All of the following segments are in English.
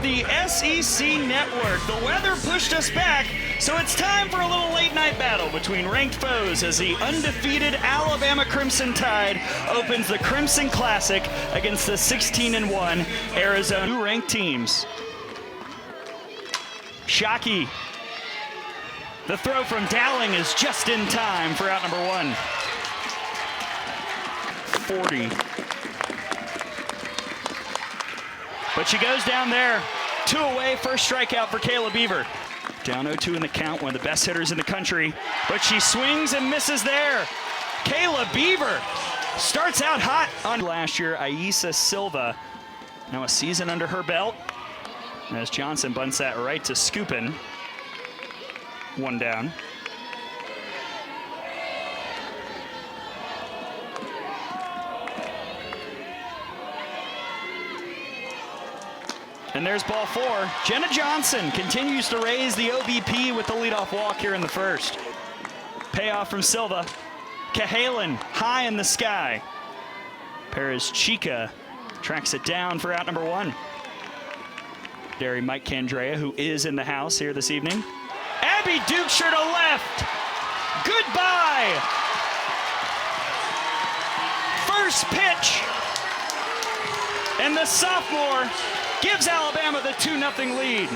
of the SEC Network. The weather pushed us back, so it's time for a little late-night battle between ranked foes as the undefeated Alabama Crimson Tide opens the Crimson Classic against the 16-1 Arizona. Two ranked teams. Shockey. The throw from Dowling is just in time for out number one. 40. But she goes down there. 2 away, first strikeout for Kayla Beaver. Down 0-2 in the count, one of the best hitters in the country. But she swings and misses there. Kayla Beaver starts out hot on last year, Aisa Silva. Now a season under her belt. As Johnson bunts that right to Skupin. 1 down. And there's ball 4. Jenna Johnson continues to raise the OBP with the leadoff walk here in the first. Payoff from Silva. Cahalan high in the sky. Perez Chica tracks it down for out number 1. Derry Mike Candrea, who is in the house here this evening. Abby Dukeshire to left. Goodbye. First pitch. And the sophomore gives Alabama the 2-0 lead.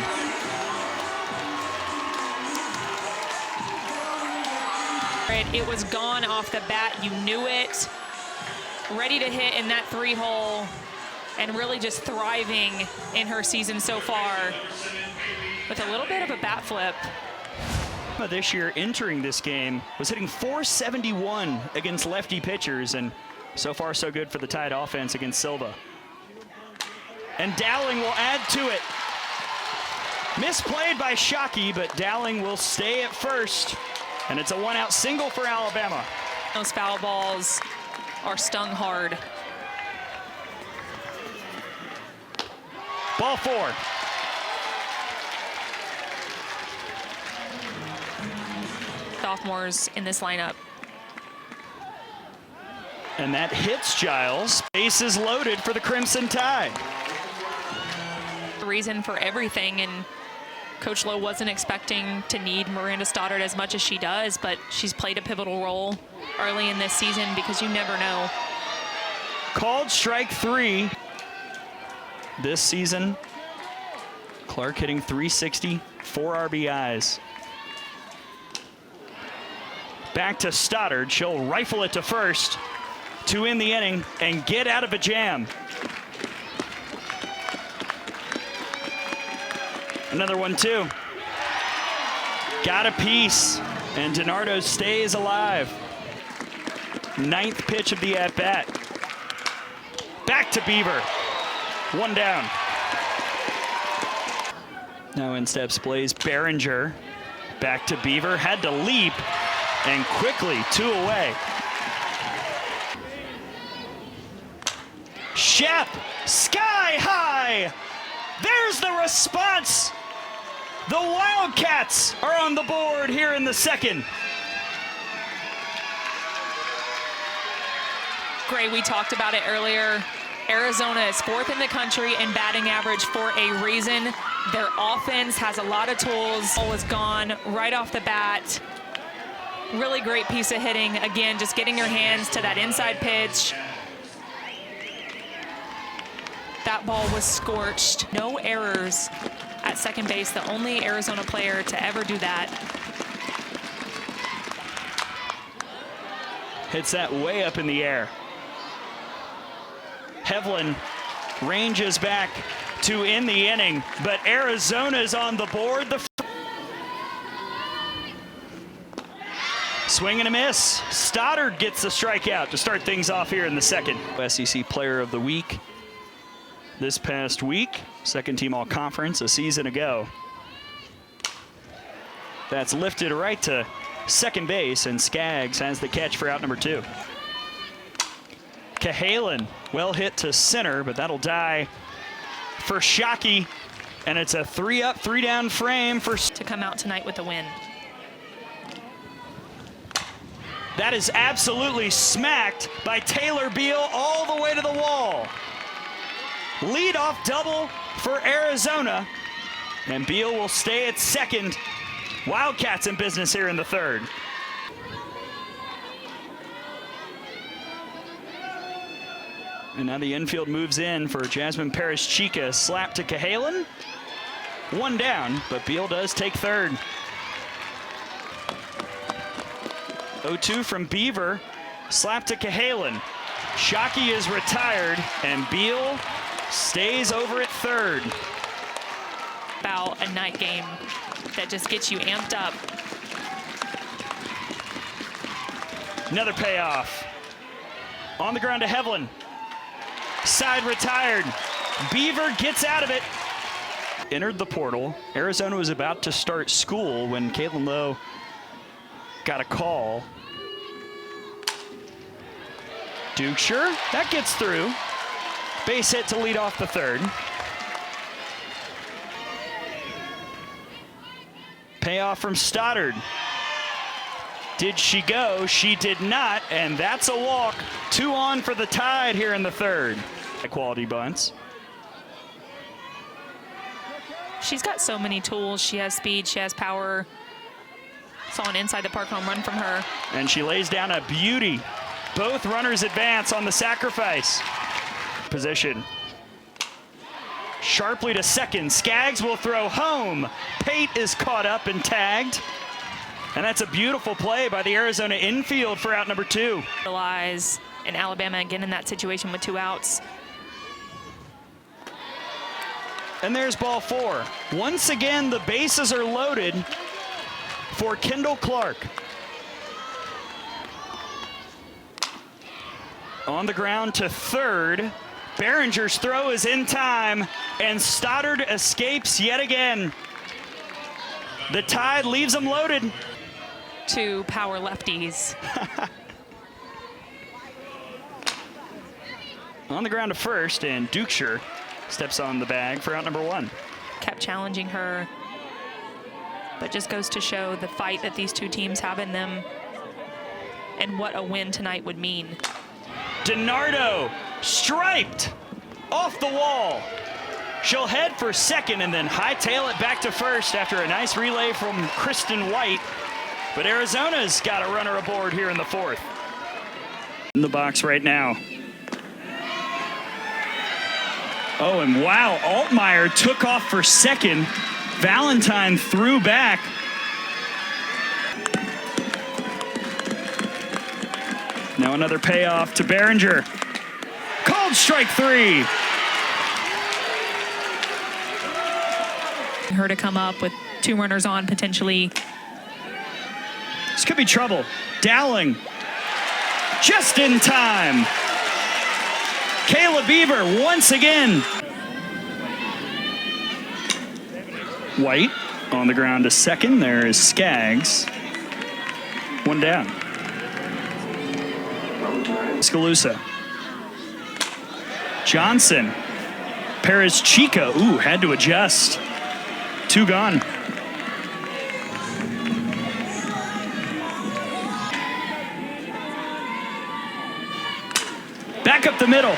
It was gone off the bat. You knew it. Ready to hit in that 3-hole and really just thriving in her season so far with a little bit of a bat flip. This year entering this game was hitting .471 against lefty pitchers, and so far so good for the Tide offense against Silva. And Dowling will add to it. Misplayed by Shockey, but Dowling will stay at first. And it's a 1-out single for Alabama. Those foul balls are stung hard. Ball 4. Sophomores in this lineup. And that hits Giles. Bases loaded for the Crimson Tide. The reason for everything, and Coach Lowe wasn't expecting to need Miranda Stoddard as much as she does, but she's played a pivotal role early in this season because you never know. Called strike 3 this season. Clark hitting .360, 4 RBIs. Back to Stoddard. She'll rifle it to first to end the inning and get out of a jam. Another 1-2. Got a piece, and DiNardo stays alive. 9th pitch of the at-bat. Back to Beaver. 1 down. Now in steps Blaze Behringer. Back to Beaver. Had to leap, and quickly 2 away. Shep, sky high. There's the response. The Wildcats are on the board here in the second. Gray, we talked about it earlier. Arizona is 4th in the country in batting average for a reason. Their offense has a lot of tools. Ball was gone right off the bat. Really great piece of hitting. Again, just getting your hands to that inside pitch. That ball was scorched. No errors at second base. The only Arizona player to ever do that. Hits that way up in the air. Hevlin ranges back to end the inning, but Arizona's on the board. Swing and a miss. Stoddard gets the strikeout to start things off here in the second. SEC Player of the Week this past week. Second team all-conference a season ago. That's lifted right to second base, and Skaggs has the catch for out number 2. Cahalan, well hit to center, but that'll die for Shockey. And it's a 3-up, 3-down frame for... To come out tonight with a win. That is absolutely smacked by Taylor Beal all the way to the wall. Leadoff double for Arizona. And Beal will stay at second. Wildcats in business here in the third. And now the infield moves in for Jasmine Perez-Chica. Slap to Cahalan. One down, but Beal does take third. 0-2 from Beaver. Slap to Cahalan. Shockey is retired, and Beal stays over at third. About a night game that just gets you amped up. Another payoff. On the ground to Hevlin. Side retired. Beaver gets out of it. Entered the portal. Arizona was about to start school when Caitlin Lowe got a call. Dukeshire, that gets through. Base hit to lead off the third. Payoff from Stoddard. Did she go? She did not, and that's a walk. 2 on for the Tide here in the third. Quality bunts. She's got so many tools. She has speed, she has power. Saw an inside the park home run from her. And she lays down a beauty. Both runners advance on the sacrifice. Position. Sharply to second. Skaggs will throw home. Pate is caught up and tagged. And that's a beautiful play by the Arizona infield for out number 2. Realize in Alabama again in that situation with 2 outs. And there's ball 4. Once again, the bases are loaded for Kendall Clark. On the ground to third. Behringer's throw is in time, and Stoddard escapes yet again. The Tide leaves them loaded. 2 power lefties. On the ground to first, and Dukeshire steps on the bag for out number 1. Kept challenging her, but just goes to show the fight that these 2 teams have in them and what a win tonight would mean. DiNardo striped off the wall. She'll head for second and then hightail it back to first after a nice relay from Kristen White. But Arizona's got a runner aboard here in the 4th. In the box right now. Oh, and wow, Altmaier took off for second. Valentine threw back. Now another payoff to Behringer. Called strike 3. Her to come up with 2 runners on potentially. This could be trouble. Dowling, just in time. Kayla Beaver once again. White on the ground to second. There is Skaggs. 1 down. Scalusa. Johnson. Perez-Chica. Ooh, had to adjust. 2 gone. Back up the middle.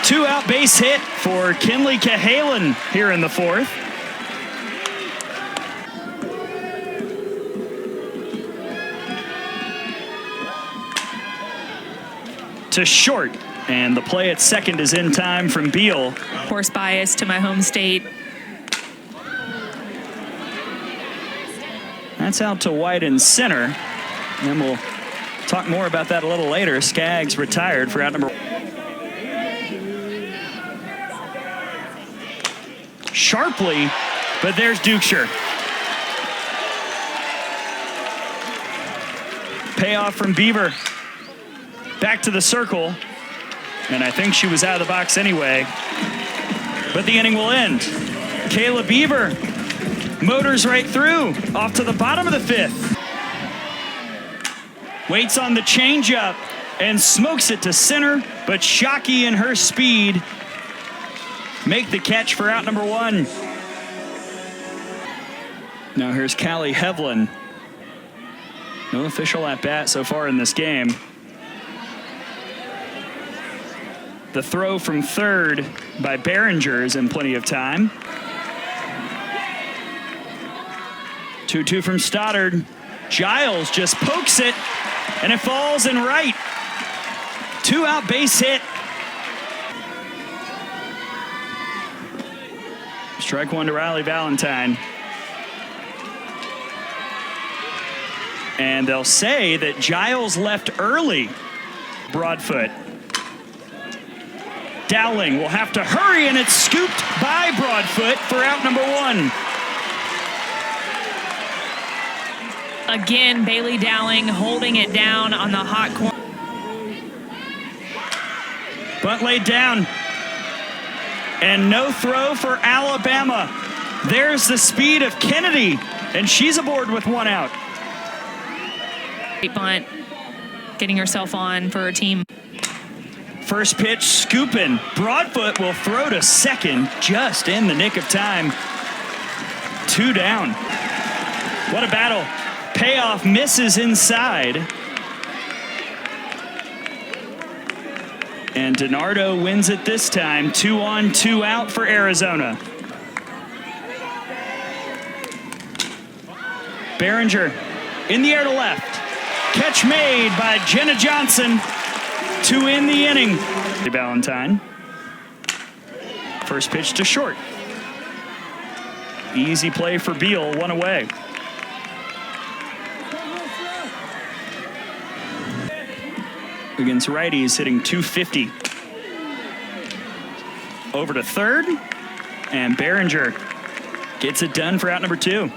2 out base hit for Kinley Cahalan here in the 4th. To short, and the play at second is in time from Beal. Horse bias to my home state. That's out to White in center. And then we'll talk more about that a little later. Skaggs retired for out number 1. Sharply, but there's Dukeshire. Payoff from Beaver. Back to the circle. And I think she was out of the box anyway. But the inning will end. Kayla Beaver motors right through. Off to the bottom of the 5th. Waits on the changeup and smokes it to center. But Shockey and her speed make the catch for out number 1. Now here's Callie Hevlin. No official at bat so far in this game. The throw from third by Behringer is in plenty of time. 2-2 from Stoddard. Giles just pokes it, and it falls in right. 2-out base hit. Strike one to Riley Valentine. And they'll say that Giles left early. Broadfoot. Dowling will have to hurry, and it's scooped by Broadfoot for out number one. Again, Bailey Dowling holding it down on the hot corner. Bunt laid down. And no throw for Alabama. There's the speed of Kennedy, and she's aboard with one out. Great bunt, getting herself on for her team. First pitch, scooping. Broadfoot will throw to second just in the nick of time. 2 down. What a battle. Payoff misses inside. And DiNardo wins it this time. 2 on, 2 out for Arizona. Behringer in the air to left. Catch made by Jenna Johnson to end the inning. Valentine. First pitch to short. Easy play for Beal, one away. Against righties, hitting .250. Over to third, and Behringer gets it done for out number 2.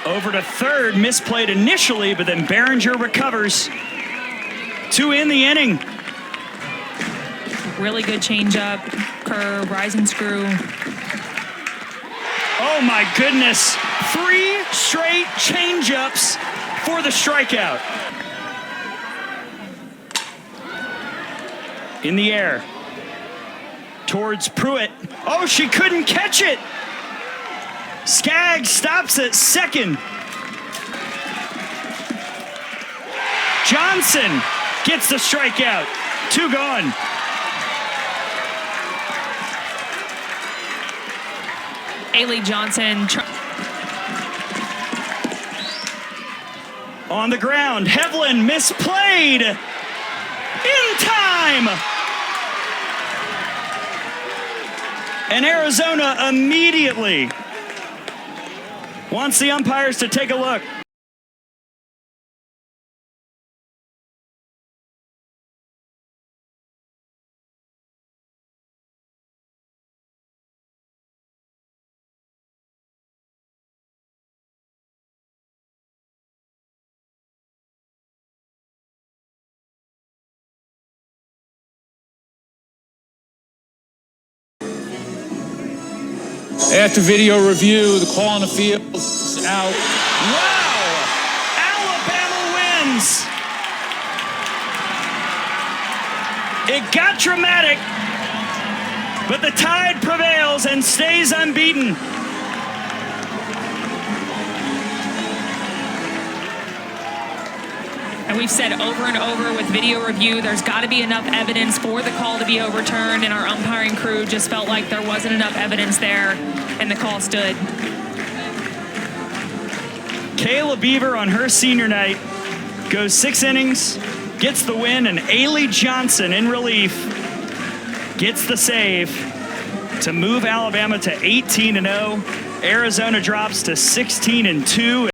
Over to third, misplayed initially, but then Behringer recovers to end the inning. Really good changeup, curve, rising screw. Oh my goodness, 3 straight changeups for the strikeout. In the air, towards Pruitt. Oh, she couldn't catch it. Skaggs stops at second. Johnson gets the strikeout. 2 gone. Ailey Johnson. On the ground, Hevlin misplayed. In time. And Arizona immediately wants the umpires to take a look. After video review, the call on the field is out. Wow! Alabama wins! It got dramatic, but the Tide prevails and stays unbeaten. And we've said over and over with video review, there's got to be enough evidence for the call to be overturned, and our umpiring crew just felt like there wasn't enough evidence there, and the call stood. Kayla Beaver on her senior night goes 6 innings, gets the win, and Ailey Johnson in relief gets the save to move Alabama to 18-0. Arizona drops to 16-2.